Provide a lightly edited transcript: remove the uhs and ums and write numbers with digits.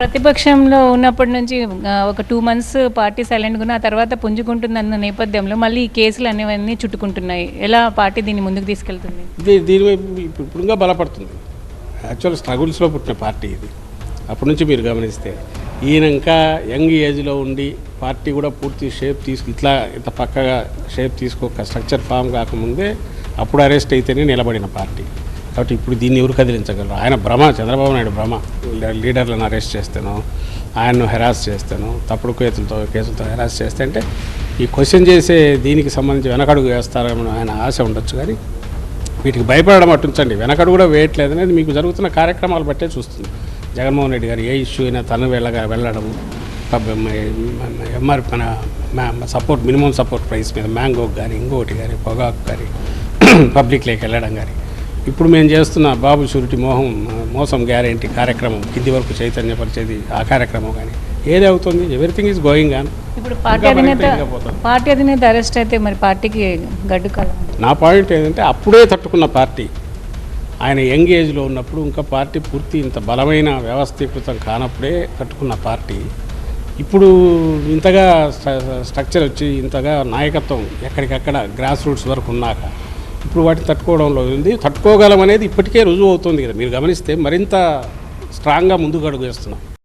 ప్రతిపక్షంలో ఉన్నప్పటి నుంచి ఒక 2 మంత్స్ పార్టీ సైలెంట్గా ఉన్న, ఆ తర్వాత పుంజుకుంటుందన్న నేపథ్యంలో మళ్ళీ ఈ కేసులు అనేవన్నీ చుట్టుకుంటున్నాయి. ఎలా పార్టీ దీన్ని ముందుకు తీసుకెళ్తుంది? దీని వైపు ఇప్పుడు ఇంకా బలపడుతుంది. యాక్చువల్ స్ట్రగుల్స్లో పుట్టిన పార్టీ ఇది. అప్పటి నుంచి మీరు గమనిస్తే ఈయన ఇంకా యంగ్ ఏజ్లో ఉండి పార్టీ కూడా పూర్తి షేప్ ఇంత పక్కగా షేప్ తీసుకోక స్ట్రక్చర్ ఫామ్ కాకముందే అప్పుడు అరెస్ట్ అయితేనే నిలబడిన పార్టీ. కాబట్టి ఇప్పుడు దీన్ని ఎవరు కదిలించగలరు? ఆయన భ్రమ, చంద్రబాబు నాయుడు భ్రమ, లీడర్లను అరెస్ట్ చేస్తాను, ఆయన్ను హెరాస్ చేస్తాను, తప్పుడు కేసులతో హెరాస్ చేస్తే అంటే ఈ క్వశ్చన్ చేసే దీనికి సంబంధించి వెనకడుగు వేస్తారని ఆయన ఆశ ఉండొచ్చు. కానీ వీటికి భయపడడం అట్టుంచండి, వెనకడుగు కూడా వేయట్లేదు అనేది మీకు జరుగుతున్న కార్యక్రమాలు బట్టే చూస్తుంది. జగన్మోహన్ రెడ్డి గారు ఏ ఇష్యూ అయినా తను వెళ్ళడం, ఎంఆర్ మన సపోర్ట్ మినిమం సపోర్ట్ ప్రైస్ మీద మ్యాంగోకి కానీ ఇంకోటి కానీ పొగాకు కానీ పబ్లిక్లోకి వెళ్ళడం కానీ, ఇప్పుడు మేము చేస్తున్న బాబు షూరిటీ మోసం గ్యారెంటీ కార్యక్రమం కింది వరకు చైతన్యపరిచేది ఆ కార్యక్రమం కానీ ఏది అవుతుంది? Everything is going on. ఇప్పుడు పార్టీ అధినేత అరెస్ట్ అయితే మరి పార్టీకి గడ్డు కాలం. నా పాయింట్ ఏంటంటే అప్పుడే తట్టుకున్న పార్టీ, ఆయన యంగ్ ఏజ్లో ఉన్నప్పుడు ఇంకా పార్టీ పూర్తి ఇంత బలమైన వ్యవస్థీకృతం కానప్పుడే తట్టుకున్న పార్టీ ఇప్పుడు ఇంతగా స్ట్రక్చర్ వచ్చి ఇంతగా నాయకత్వం ఎక్కడికక్కడ గ్రాస్ రూట్స్ వరకు ఉన్నాక ఇప్పుడు వాటిని తట్టుకోవడంలో ఉంది. తట్టుకోగలం అనేది ఇప్పటికే రుజువు అవుతుంది కదా. మీరు గమనిస్తే మరింత స్ట్రాంగ్గా ముందుకు అడుగు వేస్తున్నాం.